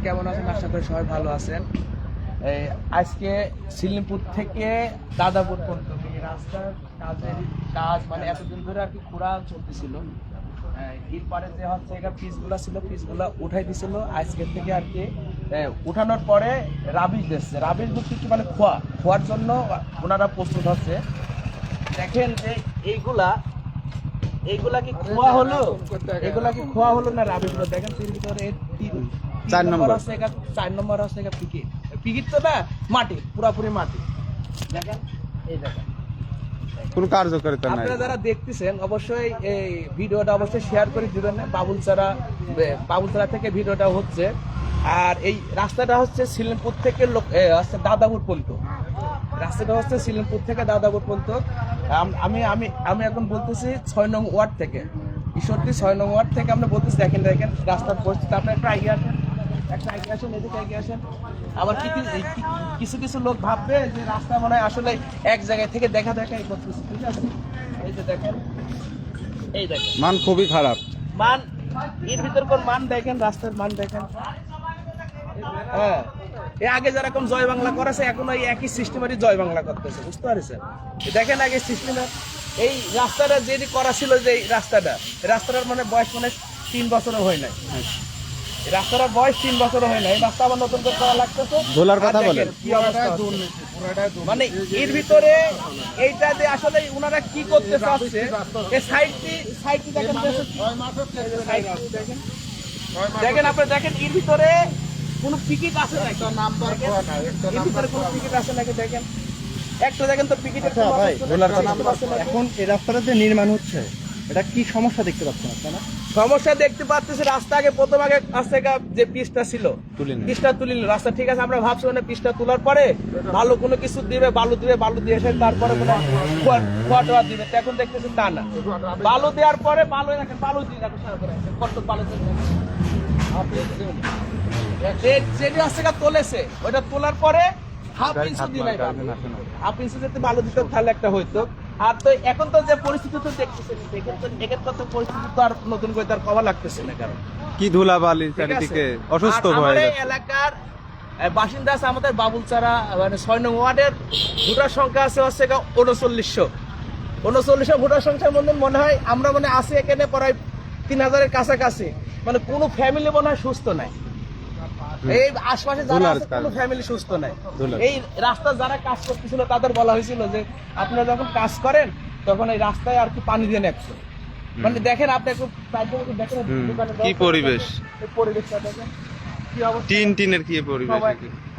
কেমন আছেন? আশা করি সবাই ভালো আছেন। আজকে সিলিমপুর থেকে দাদাপুর পর্যন্ত এই রাস্তার কাজ মানে এতদিন ধরে আর কি খোঁড়া চলতেছিল। এর পারে যে হচ্ছে এখানে পিচগুলা ছিল, পিচগুলা উঠাই দিছিল। আজকের থেকে আর কি উঠানোর পরে রাবিশ দিচ্ছে। রাবিশ বলতে কি মানে খোয়ার জন্য ওনারা প্রস্তুত হচ্ছে। দেখেন যে এইগুলা কি খোয়া হলো, এগুলা কি খোয়া হলো না রাবিশগুলো? দেখেন এর ভিতরে 4 নম্বর আছে, 4 নম্বর আছে পিকিট তো না, মাটি পুরাপুরি মাটি। দেখেন এই দেখেন কোনো কার্যকারিতা নাই। আপনারা যারা দেখতেছেন অবশ্যই এই ভিডিওটা অবশ্যই শেয়ার করে দিবেন। বাবুলছড়া থেকে ভিডিওটা হচ্ছে। আর এই রাস্তাটা হচ্ছে সিলিমপুর থেকে দাদাপুর পর্যন্ত। রাস্তাটা হচ্ছে সিলিমপুর থেকে দাদাপুর পর্যন্ত। আমি এখন বলতেছি 6 নং ওয়ার্ড থেকে, ঈশ্বরদী 6 নং ওয়ার্ড থেকে আমরা বলতেছি। দেখেন রাস্তার পরিস্থিতি। আপনার একটা আইডিয়া আসেন, এদিকে এগিয়ে আসেন। আবার কিছু লোক ভাববে যে রাস্তা মনে হয় আসলে এক জায়গায় থেকে দেখাই করতেছে, ঠিক আছে? এই যে দেখেন, এই দেখেন মান খুবই খারাপ। মান এর ভিতর কোন মান দেখেন, রাস্তার মান দেখেন। হ্যাঁ, এর আগে যেরকম জয় বাংলা করেছে এখন ওই একই সিস্টেমেরই জয় বাংলা করতেছে, বুঝতে পারছেন? দেখেন আগে সিস্টেমের এই রাস্তাটা যেটি করা ছিল, যে রাস্তাটার মানে বয়স মানে 3 বছরও হয় নাই। রাস্তাটার বয়স 3 বছরও হয় নাই। রাস্তা আবার নতুন করে করা লাগতেছে। ধুলার কথা বলেন, মানে এর ভিতরে এইটা যে আসলে ওনারা কি করতে চাচ্ছে, এই সাইডটি দেখেন, দেখেন আপনি দেখেন এর ভিতরে কোনো টিকিট আছে নাকি? এর ভিতরে কোনো টিকিট আছে নাকি? দেখেন একটা দেখেন তো টিকিটের এখন এই রাস্তাটা যে নির্মাণ হচ্ছে, এটা কি সমস্যা দেখতে পাচ্ছেন আপনারা? সমস্যা দেখতে পাচ্ছেন, রাস্তা প্রথম আগে যে পিচটা ছিল, পিচটা তুলিল রাস্তা, ঠিক আছে। আমরা ভাবছি মানে পিচটা তোলার পরে ভালো কোনো কিছু দিবে, বালু দিয়ে এসে তারপরে কোনো খোয়া দিবে। এখন দেখতেছি তা না, বালু দেওয়ার পরে বালু দিয়ে কত বালু যেটি তোলেছে, ওইটা তোলার পরে হাফ ইঞ্চি দিবে, হাফ ইঞ্চি যদি বালু দিত তাহলে একটা হইতো। আর তো এখন তো যে পরিস্থিতি তো দেখতেছেন, পরিস্থিতি তো আর নতুন করে তার কভার লাগতেছে না। কারণ কি ধুলাবালি চারিদিকে অসুস্থ হয়ে যাচ্ছে। এলাকার বাসিন্দা আছে আমাদের বাবুলছড়া মানে 6 নং ওয়ার্ডের ভোটার সংখ্যা আছে 3900 ভোটার সংখ্যার মধ্যে মনে হয় আমরা মানে আছি এখানে প্রায় 3000-এর কাছাকাছি। মানে কোনো ফ্যামিলি মনে হয় সুস্থ নাই। এই আশপাশে যারা আছে কোনো ফ্যামিলি সুস্থ নাই। এই রাস্তা যারা কাজ করতেছিল তাদের বলা হয়েছিল যে আপনারা যখন কাজ করেন তখন এই রাস্তায় আর কি পানি দিয়ে নেকছে। মানে দেখেন আপনি একটু দেখেন কি পরিবেশ, পরিবেশটা দেখেন কি অবস্থা, টিনের কি পরিবেশ।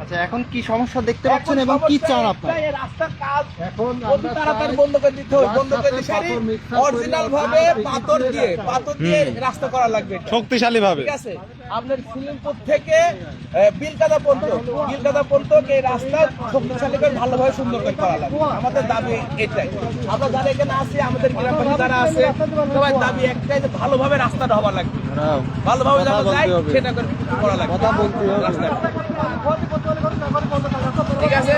আচ্ছা, এখন কি সমস্যা দেখতে পাচ্ছেন এবং কি চান আপনারা? এই রাস্তার কাজ এখন অতি তাড়াতাড়ি বন্ধ করে দিতে হবে। বন্ধ করে দিতে অরিজিনাল ভাবে পাথর দিয়ে রাস্তা করা লাগবে, শক্তিশালী ভাবে। ঠিক আছে? আপনার সিলিমপুর থেকে বিলকাদা পর্যন্ত এই রাস্তা শক্তিশালী করে ভালোভাবে সুন্দর করে করা লাগবে। আমাদের দাবি এটাই। আমরা যারা এখানে আছি, আমাদের গ্রামবাসী যারা আছে, সবাই দাবি একটাই যে ভালোভাবে রাস্তাটা হওয়া লাগবে, ভালোভাবে যারা যায় সেটা করে করা লাগবে। কথা বলতে হবে, ঠিক আছে।